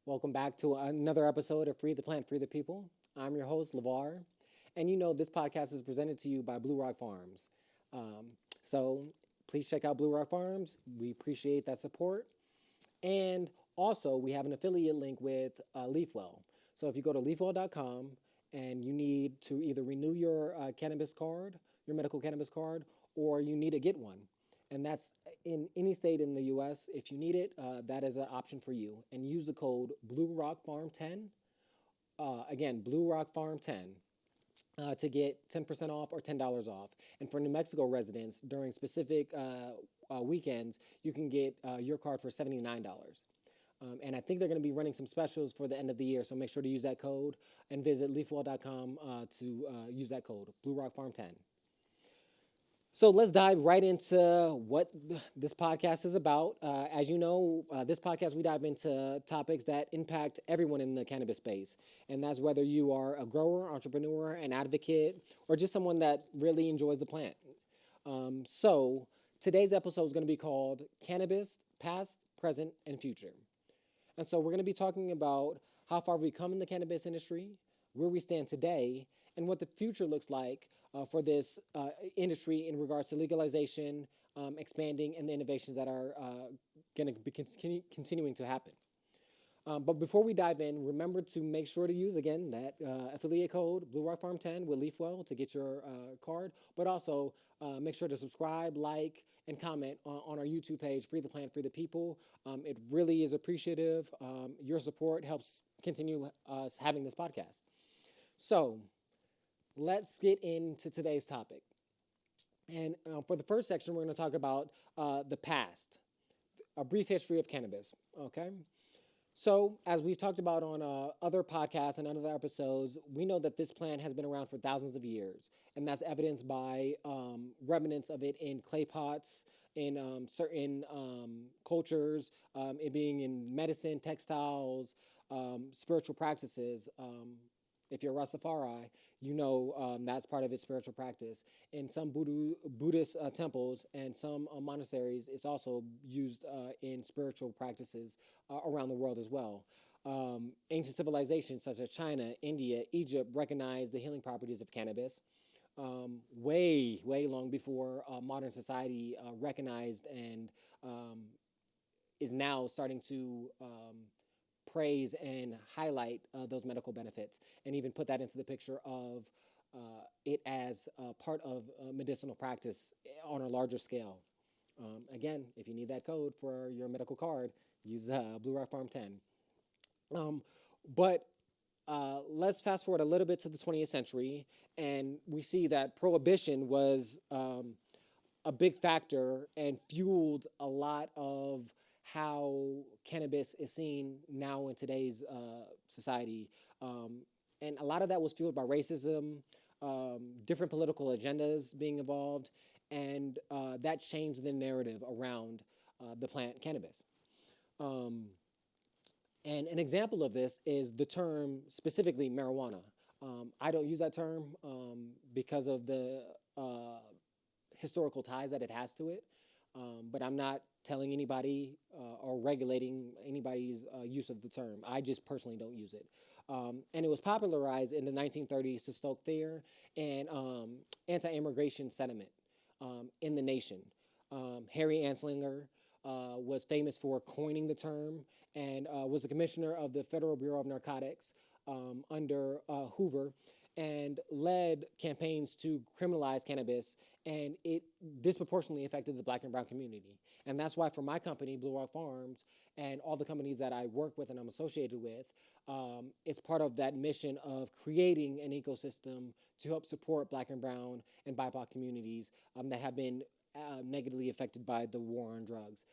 Welcome back to another episode of Free the Plant, Free the People. I'm your host, LeVar. And you know, this podcast is presented to you by BluRok Farms. So please check out BluRok Farms. We appreciate that support. And also, we have an affiliate link with LeafWell. So if you go to leafwell.com and you need to either renew your cannabis card, your medical cannabis card, or you need to get one, and that's in any state in the U.S. If you need it, that is an option for you. And use the code BluRockFarm10. Again, BluRockFarm10 to get 10% off or $10 off. And for New Mexico residents, during specific weekends, you can get your card for $79. And I think they're going to be running some specials for the end of the year, so make sure to use that code and visit leafwell.com to use that code, BluRockFarm10. So let's dive right into what this podcast is about. As you know, this podcast, we dive into topics that impact everyone in the cannabis space. And that's whether you are a grower, entrepreneur, an advocate, or just someone that really enjoys the plant. So today's episode is going to be called Cannabis, Past, Present, and Future. And so we're going to be talking about how far we've come in the cannabis industry, where we stand today, and what the future looks like for this industry in regards to legalization, expanding, and the innovations that are going to be continuing to happen. But before we dive in, remember to make sure to use, again, that affiliate code, BluRockFarm10 with LeafWell to get your card. But also make sure to subscribe, like, and comment on our YouTube page, Free the Plant, Free the People. It really is appreciative. Your support helps continue us having this podcast. So let's get into today's topic. And for the first section, we're going to talk about the past, a brief history of cannabis, okay? So, as we've talked about on other podcasts and other episodes, we know that this plant has been around for thousands of years, and that's evidenced by remnants of it in clay pots, in certain cultures, it being in medicine, textiles, spiritual practices. If you're Rastafari, you know that's part of his spiritual practice. In some Buddhist temples and some monasteries, it's also used in spiritual practices around the world as well. Ancient civilizations such as China, India, Egypt recognized the healing properties of cannabis way long before modern society recognized and is now starting to praise and highlight those medical benefits, and even put that into the picture of it as part of medicinal practice on a larger scale. Again, if you need that code for your medical card, use BluRok Farm 10. But let's fast forward a little bit to the 20th century, and we see that prohibition was a big factor and fueled a lot of how cannabis is seen now in today's society. And a lot of that was fueled by racism, different political agendas being involved, and that changed the narrative around the plant cannabis. And an example of this is the term, specifically marijuana. I don't use that term because of the historical ties that it has to it. But I'm not telling anybody or regulating anybody's use of the term. I just personally don't use it. And it was popularized in the 1930s to stoke fear and anti-immigration sentiment in the nation. Harry Anslinger was famous for coining the term and was the commissioner of the Federal Bureau of Narcotics under Hoover, and led campaigns to criminalize cannabis, and it disproportionately affected the Black and brown community. And that's why for my company, BluRok Farms, and all the companies that I work with and I'm associated with, it's part of that mission of creating an ecosystem to help support Black and brown and BIPOC communities that have been negatively affected by the war on drugs,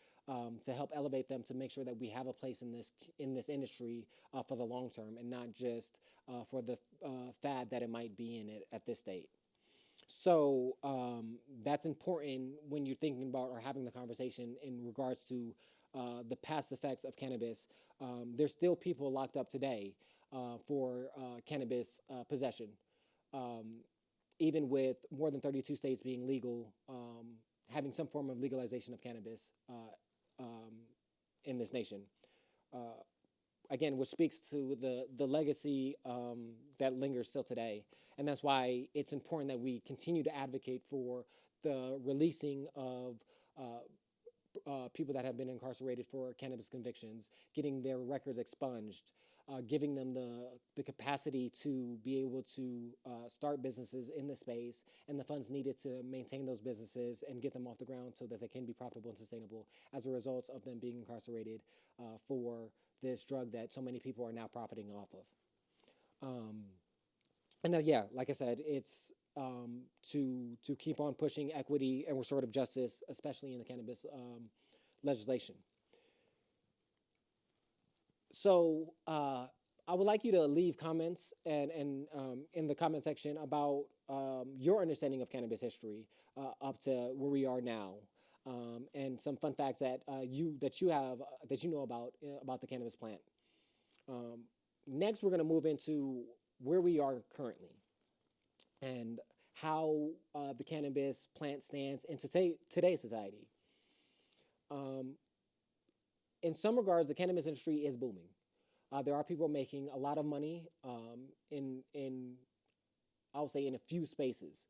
to help elevate them, to make sure that we have a place in this industry for the long term, and not just for the fad that it might be in it at this state. So that's important when you're thinking about or having the conversation in regards to the past effects of cannabis. There's still people locked up today for cannabis possession, even with more than 32 states being legal, having some form of legalization of cannabis in this nation. again, which speaks to the legacy that lingers still today. And that's why it's important that we continue to advocate for the releasing of people that have been incarcerated for cannabis convictions, getting their records expunged, giving them the capacity to be able to start businesses in the space and the funds needed to maintain those businesses and get them off the ground so that they can be profitable and sustainable as a result of them being incarcerated for this drug that so many people are now profiting off of. And then, yeah, like I said, it's to keep on pushing equity and restorative justice, especially in the cannabis legislation. So I would like you to leave comments and in the comment section about your understanding of cannabis history up to where we are now, and some fun facts that you have that you know about the cannabis plant. Next, we're going to move into where we are currently and how the cannabis plant stands in today's society. In some regards, the cannabis industry is booming. There are people making a lot of money in I would say in a few spaces,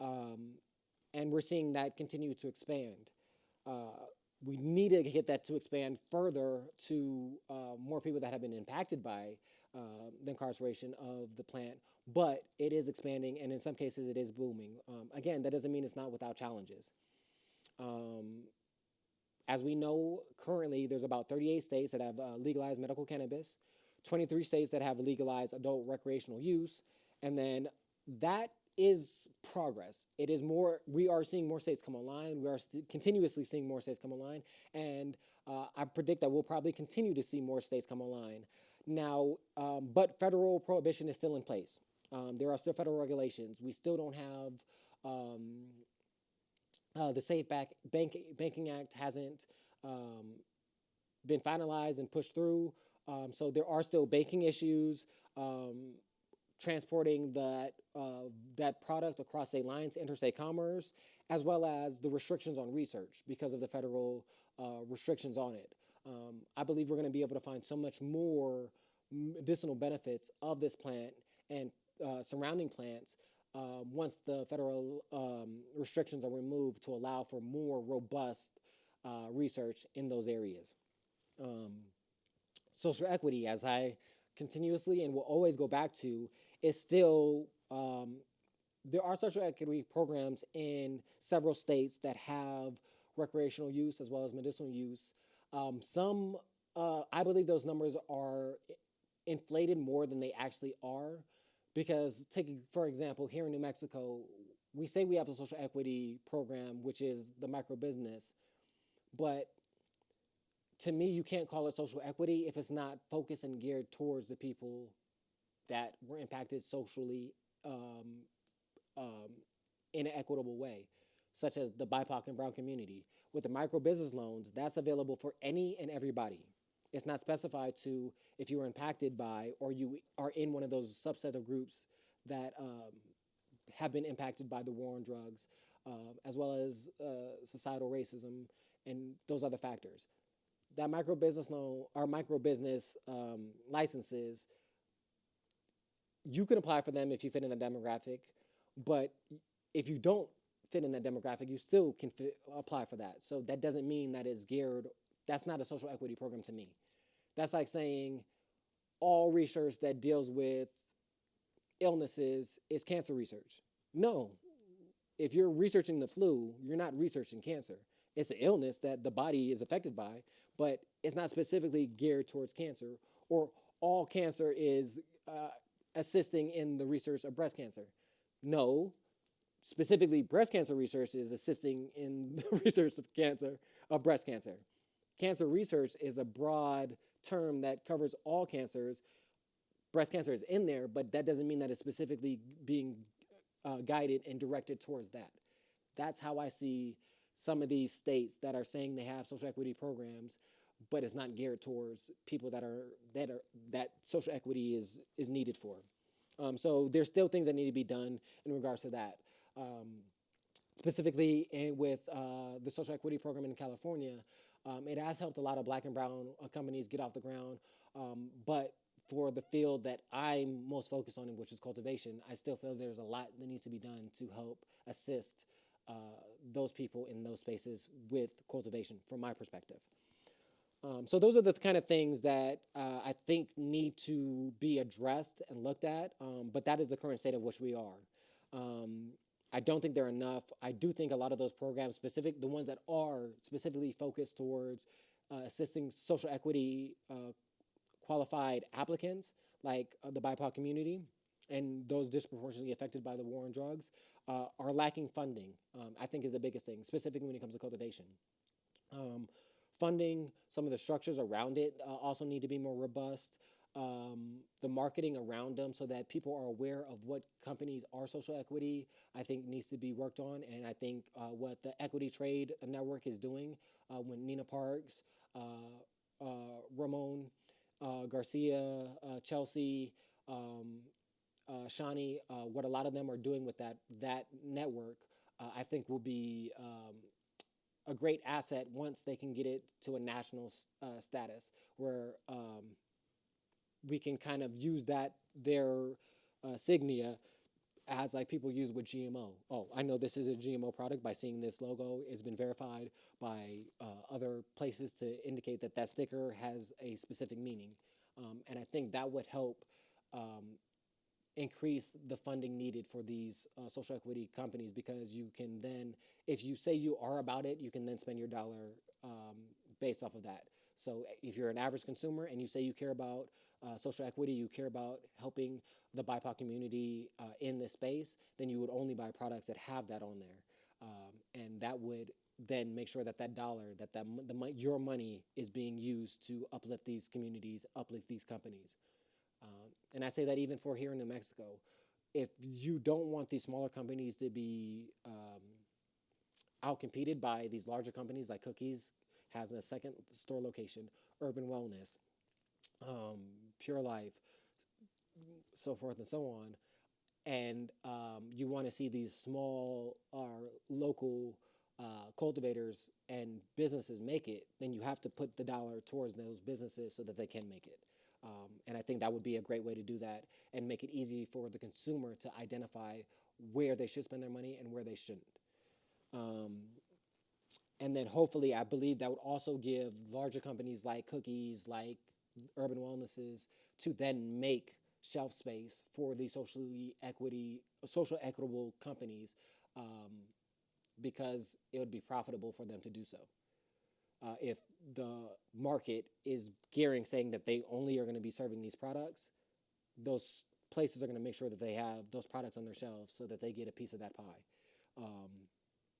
and we're seeing that continue to expand. We need to get that to expand further to more people that have been impacted by the incarceration of the plant, but it is expanding, and in some cases it is booming. Again, that doesn't mean it's not without challenges. As we know, currently there's about 38 states that have legalized medical cannabis, 23 states that have legalized adult recreational use, and then that is progress. It is more, we are seeing more states come online. We are continuously seeing more states come online, and I predict that we'll probably continue to see more states come online. Now, but federal prohibition is still in place. There are still federal regulations. We still don't have the Safe Banking Act hasn't been finalized and pushed through. So there are still banking issues, transporting that product across state lines, interstate commerce, as well as the restrictions on research because of the federal restrictions on it. I believe we're going to be able to find so much more medicinal benefits of this plant and surrounding plants once the federal restrictions are removed to allow for more robust research in those areas. Social equity, as I continuously and will always go back to, is still, there are social equity programs in several states that have recreational use as well as medicinal use. Some, I believe those numbers are inflated more than they actually are. Because, taking for example, here in New Mexico, we say we have a social equity program, which is the micro business, but to me, you can't call it social equity if it's not focused and geared towards the people that were impacted socially in an equitable way, such as the BIPOC and brown community. With the micro business loans, that's available for any and everybody. It's not specified to if you were impacted by or you are in one of those subset of groups that have been impacted by the war on drugs, as well as societal racism and those other factors. That micro business loan or micro business licenses, you can apply for them if you fit in the demographic, but if you don't fit in that demographic, you still can apply for that. So that doesn't mean that it's geared. That's not a social equity program to me. That's like saying all research that deals with illnesses is cancer research. No. If you're researching the flu, you're not researching cancer. It's an illness that the body is affected by, but it's not specifically geared towards cancer, or all cancer is assisting in the research of breast cancer. No. Specifically, breast cancer research is assisting in the research of breast cancer. Cancer research is a broad term that covers all cancers. Breast cancer is in there, but that doesn't mean that it's specifically being guided and directed towards that. That's how I see some of these states that are saying they have social equity programs, but it's not geared towards people that social equity is needed for. So there's still things that need to be done in regards to that. specifically with the social equity program in California, it has helped a lot of black and brown companies get off the ground. But for the field that I'm most focused on, which is cultivation, I still feel there's a lot that needs to be done to help assist uh, those people in those spaces with cultivation, from my perspective. So those are the kind of things that I think need to be addressed and looked at. But that is the current state of which we are. Um, I don't think they're enough. I do think a lot of those programs, the ones that are specifically focused towards assisting social equity qualified applicants, like the BIPOC community, and those disproportionately affected by the war on drugs, are lacking funding. I think is the biggest thing, specifically when it comes to cultivation. Um, Funding, some of the structures around it also need to be more robust. The marketing around them so that people are aware of what companies are social equity, I think needs to be worked on. And I think what the Equity Trade Network is doing with Nina Parks, Ramon Garcia, Chelsea, um, Shani, what a lot of them are doing with that network, I think will be a great asset once they can get it to a national status where we can kind of use their signia as like people use with GMO. Oh, I know this is a GMO product by seeing this logo. It's been verified by other places to indicate that that sticker has a specific meaning. And I think that would help um, increase the funding needed for these social equity companies, because you can then, if you say you are about it, you can then spend your dollar based off of that. So if you're an average consumer and you say you care about social equity, you care about helping the BIPOC community in this space, then you would only buy products that have that on there. And that would then make sure that that dollar, your money is being used to uplift these communities, uplift these companies. And I say that even for here in New Mexico. If you don't want these smaller companies to be outcompeted by these larger companies, like Cookies has a second store location, Urban Wellness, um, Pure Life, so forth and so on, and you want to see these small or local cultivators and businesses make it, then you have to put the dollar towards those businesses so that they can make it. And I think that would be a great way to do that and make it easy for the consumer to identify where they should spend their money and where they shouldn't. Um, and then hopefully, I believe that would also give larger companies like Cookies, like Urban Wellnesses, to then make shelf space for these social equitable companies, um, because it would be profitable for them to do so. If the market is gearing saying that they only are going to be serving these products, those places are going to make sure that they have those products on their shelves so that they get a piece of that pie, um,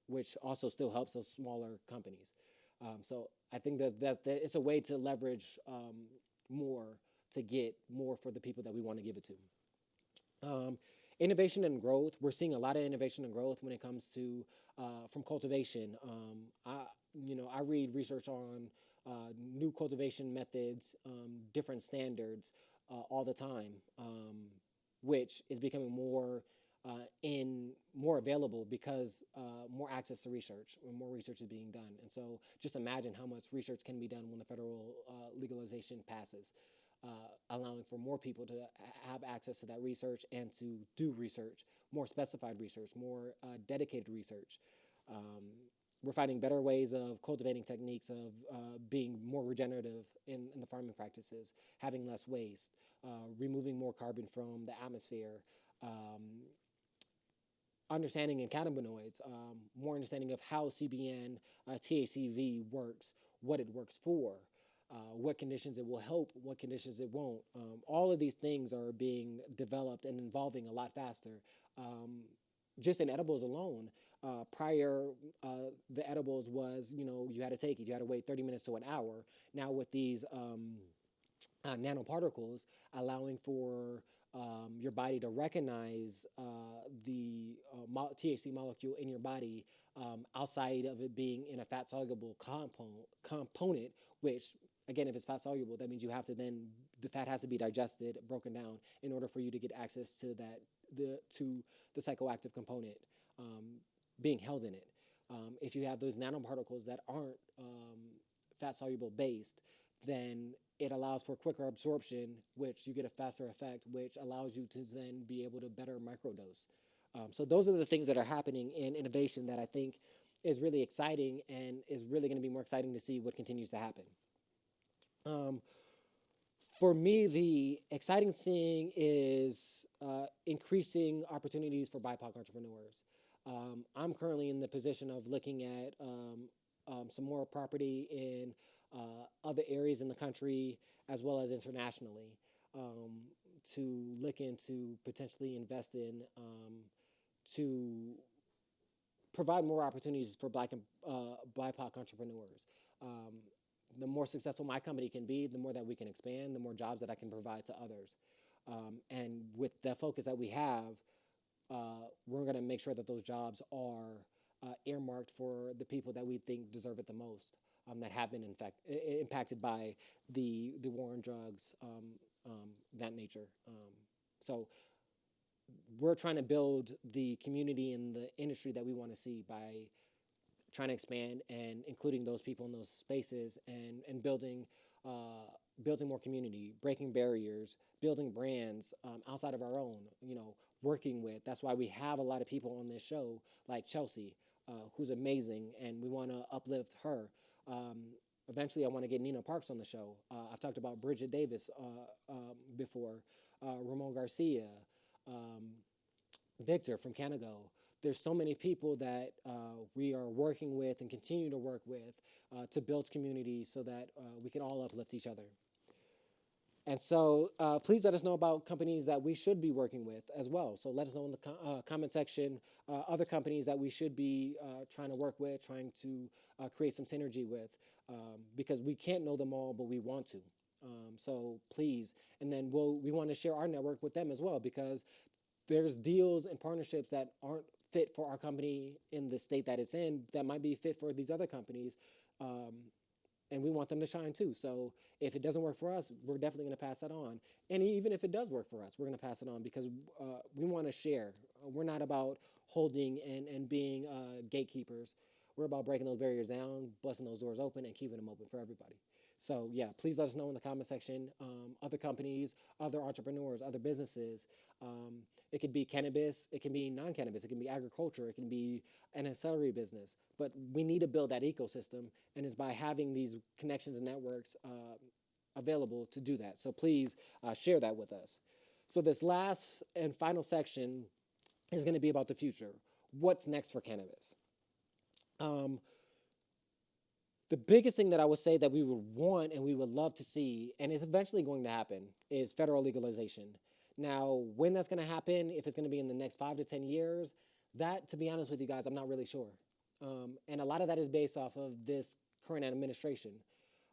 which also still helps those smaller companies. So I think that it's a way to leverage more to get more for the people that we want to give it to. Innovation and growth. We're seeing a lot of innovation and growth when it comes to from cultivation. I read research on new cultivation methods, different standards all the time, which is becoming more available because more access to research, or more research is being done. And so just imagine how much research can be done when the federal legalization passes, allowing for more people to have access to that research and to do research, more specified research, more dedicated research. We're finding better ways of cultivating techniques of being more regenerative in the farming practices, having less waste, removing more carbon from the atmosphere, understanding in cannabinoids, more understanding of how CBN, THCV works, what it works for, what conditions it will help, what conditions it won't. All of these things are being developed and evolving a lot faster. Just in edibles alone, prior, the edibles was, you had to take it, you had to wait 30 minutes to an hour. Now with these nanoparticles allowing for your body to recognize the THC molecule in your body outside of it being in a fat soluble component, which again, if it's fat soluble, that means you have to then, the fat has to be digested, broken down in order for you to get access to the psychoactive component. being held in it. If you have those nanoparticles that aren't fat soluble based, then it allows for quicker absorption, which you get a faster effect, which allows you to then be able to better microdose. So those are the things that are happening in innovation that I think is really exciting and is really going to be more exciting to see what continues to happen. For me, the exciting thing is increasing opportunities for BIPOC entrepreneurs. I'm currently in the position of looking at some more property in other areas in the country as well as internationally, to look into potentially invest in, to provide more opportunities for Black and BIPOC entrepreneurs. The more successful my company can be, the more that we can expand, the more jobs that I can provide to others. And with the focus that we have, we're going to make sure that those jobs are earmarked for the people that we think deserve it the most, that have been impacted by the war on drugs, that nature. So we're trying to build the community and the industry that we want to see by trying to expand and including those people in those spaces, and building more community, breaking barriers, building brands outside of our own, working with. That's why we have a lot of people on this show like Chelsea, who's amazing, and we want to uplift her. Eventually, I want to get Nina Parks on the show. I've talked about Bridget Davis before, Ramon Garcia, Victor from Canago. There's so many people that we are working with and continue to work with to build community so that we can all uplift each other. And so please let us know about companies that we should be working with as well. So let us know in the comment section other companies that we should be trying to work with, trying to create some synergy with, because we can't know them all, but we want to. So please, and then we want to share our network with them as well, because there's deals and partnerships that aren't fit for our company in the state that it's in that might be fit for these other companies, and we want them to shine too. So if it doesn't work for us, we're definitely going to pass that on. And even if it does work for us, we're going to pass it on, because we want to share. We're not about holding and being gatekeepers. We're about breaking those barriers down, busting those doors open, and keeping them open for everybody. So yeah, please let us know in the comment section, other companies, other entrepreneurs, other businesses. It could be cannabis, it can be non-cannabis, it can be agriculture, it can be an ancillary business. But we need to build that ecosystem, and it's by having these connections and networks available to do that. So please share that with us. So this last and final section is going to be about the future. What's next for cannabis? The biggest thing that I would say that we would want and we would love to see, and it's eventually going to happen, is federal legalization. Now, when that's going to happen, if it's going to be in the next 5 to 10 years, that, to be honest with you guys, I'm not really sure. And a lot of that is based off of this current administration.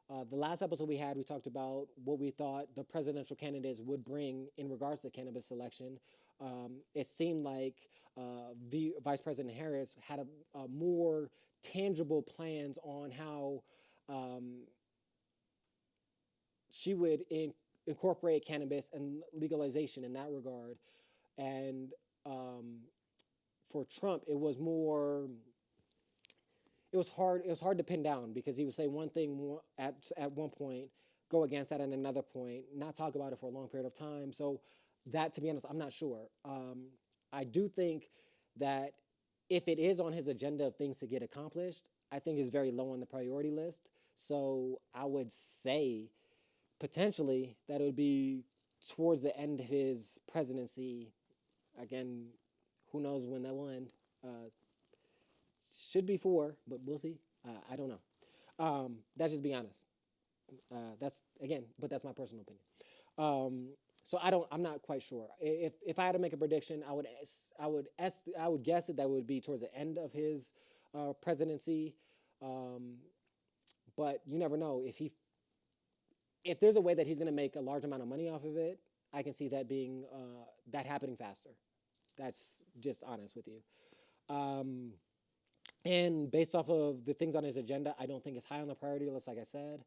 The last episode we had, we talked about what we thought the presidential candidates would bring in regards to cannabis selection. It seemed like Vice President Harris had a more tangible plans on how she would incorporate cannabis and legalization in that regard. And for Trump, it was more. It was hard to pin down, because he would say one thing at one point, go against that at another point, not talk about it for a long period of time. So that, to be honest, I'm not sure. I do think that if it is on his agenda of things to get accomplished, I think it's very low on the priority list. So I would say potentially that it would be towards the end of his presidency. Again, who knows when that will end. Should be 4, but we'll see. I don't know. That's just be honest. That's my personal opinion. So I'm not quite sure. If I had to make a prediction, I would guess that would be towards the end of his presidency. But you never know. If there's a way that he's going to make a large amount of money off of it, I can see that being that happening faster. That's just honest with you. And based off of the things on his agenda, I don't think it's high on the priority list, like I said.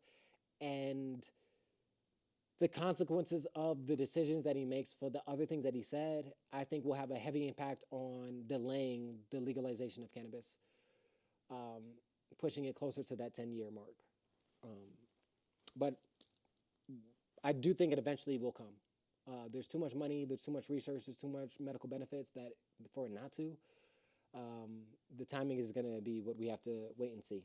And the consequences of the decisions that he makes for the other things that he said, I think will have a heavy impact on delaying the legalization of cannabis, um, pushing it closer to that 10-year mark. Um, but I do think it eventually will come. There's too much money, there's too much research, there's too much medical benefits that for it not to. The timing is going to be what we have to wait and see.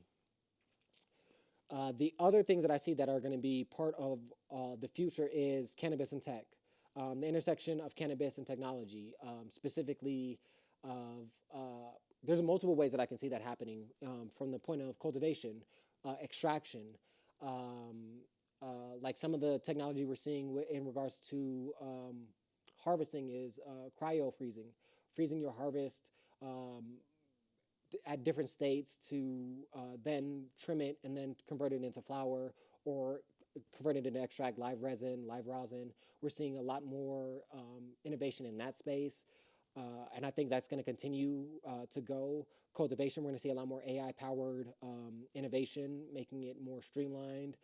The other things that I see that are going to be part of the future is cannabis and tech, the intersection of cannabis and technology, specifically of there's multiple ways that I can see that happening from the point of cultivation, extraction, um, like some of the technology we're seeing in regards to harvesting is cryo freezing, freezing your harvest at different states to then trim it and then convert it into flour or convert it into extract live resin, live rosin. We're seeing a lot more innovation in that space. And I think that's going to continue to go. Cultivation, we're going to see a lot more AI-powered innovation, making it more streamlined,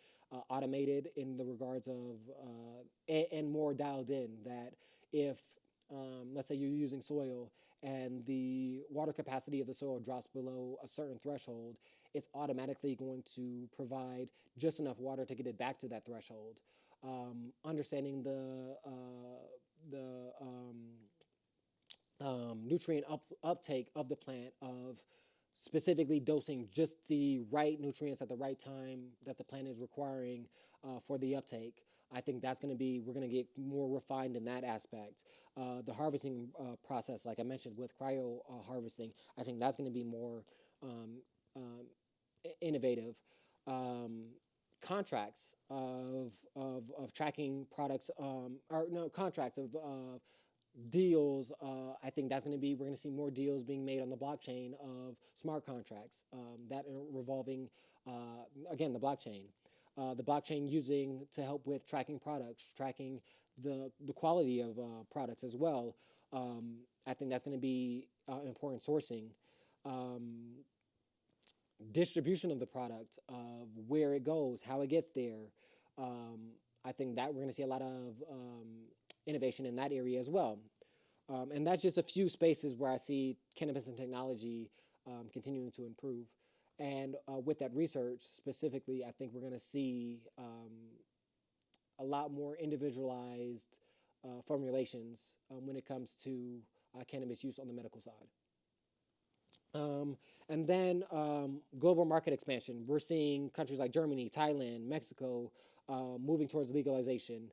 automated in the regards of, and more dialed in. That if, let's say you're using soil and the water capacity of the soil drops below a certain threshold, it's automatically going to provide just enough water to get it back to that threshold. Understanding the nutrient uptake of the plant, of specifically dosing just the right nutrients at the right time that the plant is requiring for the uptake. I think that's going to be, we're going to get more refined in that aspect. The harvesting process, like I mentioned with cryo harvesting, I think that's going to be more um, um, innovative. Contracts of tracking products, or no, contracts of deals. I think that's going to be, we're going to see more deals being made on the blockchain of smart contracts that are revolving, again, the blockchain. The blockchain using to help with tracking products, tracking the quality of products as well. I think that's going to be important. Sourcing, distribution of the product, of where it goes, how it gets there. I think that we're going to see a lot of innovation in that area as well. And that's just a few spaces where I see cannabis and technology continuing to improve. And with that research specifically, I think we're going to see a lot more individualized formulations when it comes to cannabis use on the medical side. And then global market expansion. We're seeing countries like Germany, Thailand, Mexico moving towards legalization.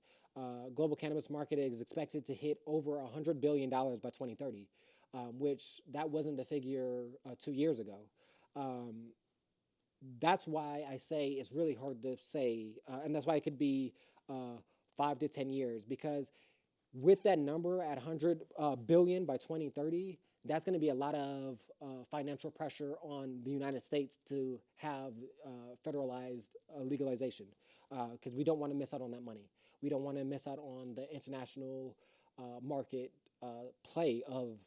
Global cannabis market is expected to hit over $100 billion by 2030, which that wasn't the figure 2 years ago. That's why I say it's really hard to say, and that's why it could be 5 to 10 years, because with that number at 100 billion by 2030, that's going to be a lot of financial pressure on the United States to have federalized legalization, because we don't want to miss out on that money. We don't want to miss out on the international market play of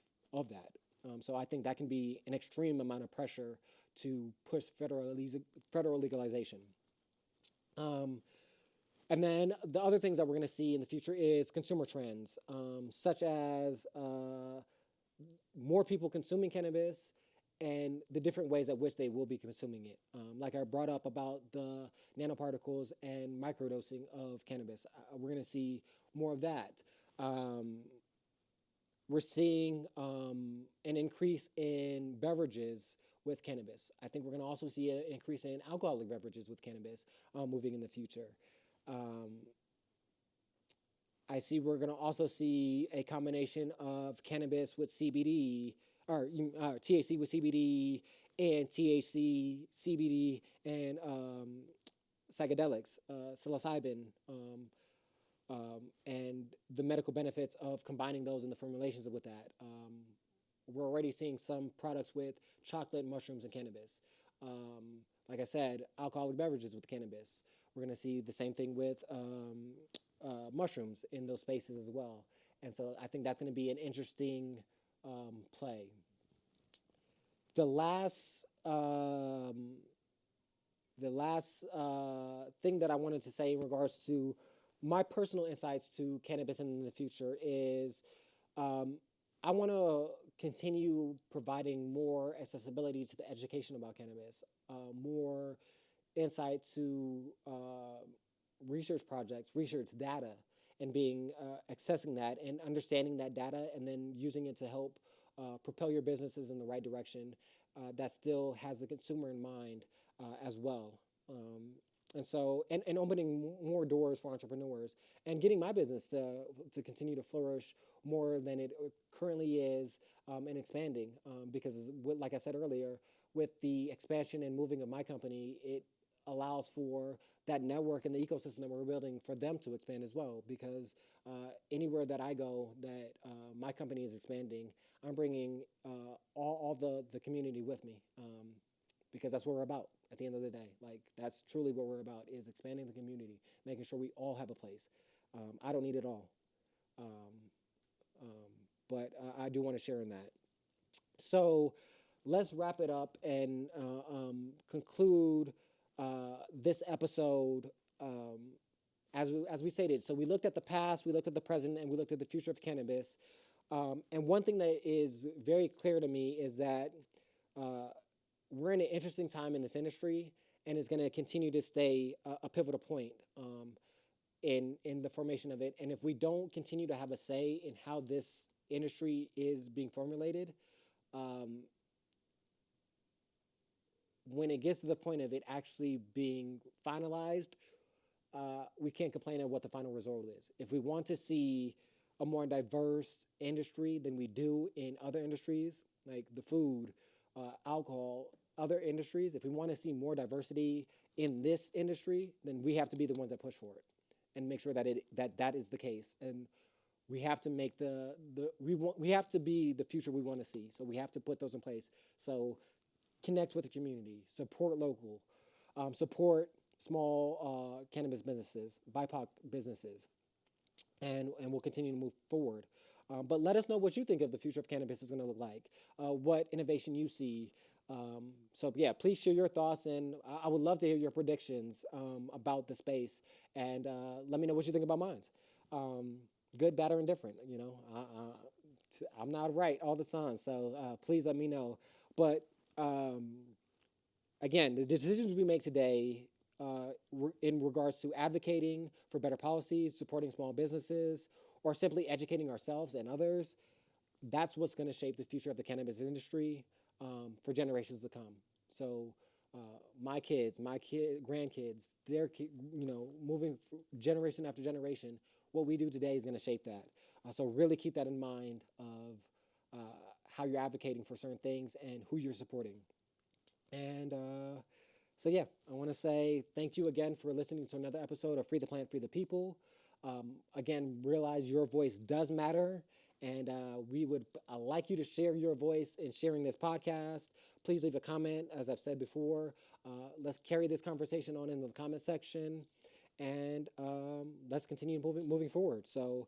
that. So I think that can be an extreme amount of pressure to push federal legalization. And then the other things that we're going to see in the future is consumer trends, such as more people consuming cannabis and the different ways at which they will be consuming it. Like I brought up about the nanoparticles and microdosing of cannabis. We're going to see more of that. We're seeing an increase in beverages with cannabis. I think we're going to also see an increase in alcoholic beverages with cannabis moving in the future. I see we're going to also see a combination of cannabis with CBD, or THC with CBD, and THC, CBD, and psychedelics, psilocybin, and the medical benefits of combining those in the formulations with that. We're already seeing some products with chocolate, mushrooms, and cannabis. Like I said, alcoholic beverages with cannabis. We're going to see the same thing with mushrooms in those spaces as well. And so I think that's going to be an interesting play. The last thing that I wanted to say in regards to my personal insights to cannabis in the future is um, I want to continue providing more accessibility to the education about cannabis, more insight to research projects, research data, and being accessing that and understanding that data, and then using it to help propel your businesses in the right direction that still has the consumer in mind as well. And opening more doors for entrepreneurs and getting my business to continue to flourish more than it currently is, and expanding, because like I said earlier, with the expansion and moving of my company, it allows for that network and the ecosystem that we're building for them to expand as well. Because anywhere that I go, that my company is expanding, I'm bringing all the community with me, because that's what we're about at the end of the day. Like, that's truly what we're about, is expanding the community, making sure we all have a place. I don't need it all, um, but I do want to share in that. So let's wrap it up and conclude this episode, um, as we stated. So we looked at the past, we looked at the present, and we looked at the future of cannabis. And one thing that is very clear to me is that uh, we're in an interesting time in this industry, and it's going to continue to stay a pivotal point in the formation of it. And if we don't continue to have a say in how this industry is being formulated, um, when it gets to the point of it actually being finalized, we can't complain at what the final result is. If we want to see a more diverse industry than we do in other industries, like the food, alcohol, other industries, if we want to see more diversity in this industry, then we have to be the ones that push for it and make sure that that is the case. And we have to make we have to be the future we want to see. So we have to put those in place. So connect with the community, support local, support small cannabis businesses, BIPOC businesses, and we'll continue to move forward. But let us know what you think of the future of cannabis is going to look like, what innovation you see. So yeah, please share your thoughts, and I would love to hear your predictions about the space, and let me know what you think about mine. Good, bad, or indifferent. You know, I'm not right all the time, so please let me know. But um, again, the decisions we make today in regards to advocating for better policies, supporting small businesses, or simply educating ourselves and others, that's what's going to shape the future of the cannabis industry for generations to come. So my kids, grandkids, moving generation after generation, what we do today is going to shape that. So really keep that in mind of how you're advocating for certain things and who you're supporting. And so yeah, I want to say thank you again for listening to another episode of Free the Plant, Free the People. Again, realize your voice does matter, and we would like you to share your voice in sharing this podcast. Please leave a comment, as I've said before. Let's carry this conversation on in the comment section, and let's continue moving forward. So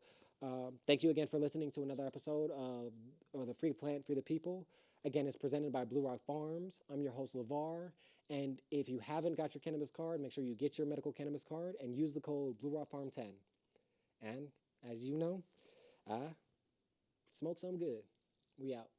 thank you again for listening to another episode of the Free Plant, Free the People. Again, it's presented by BluRok Farms. I'm your host, LeVar. And if you haven't got your cannabis card, make sure you get your medical cannabis card and use the code BluRokFarm10. And as you know, smoke some good. We out.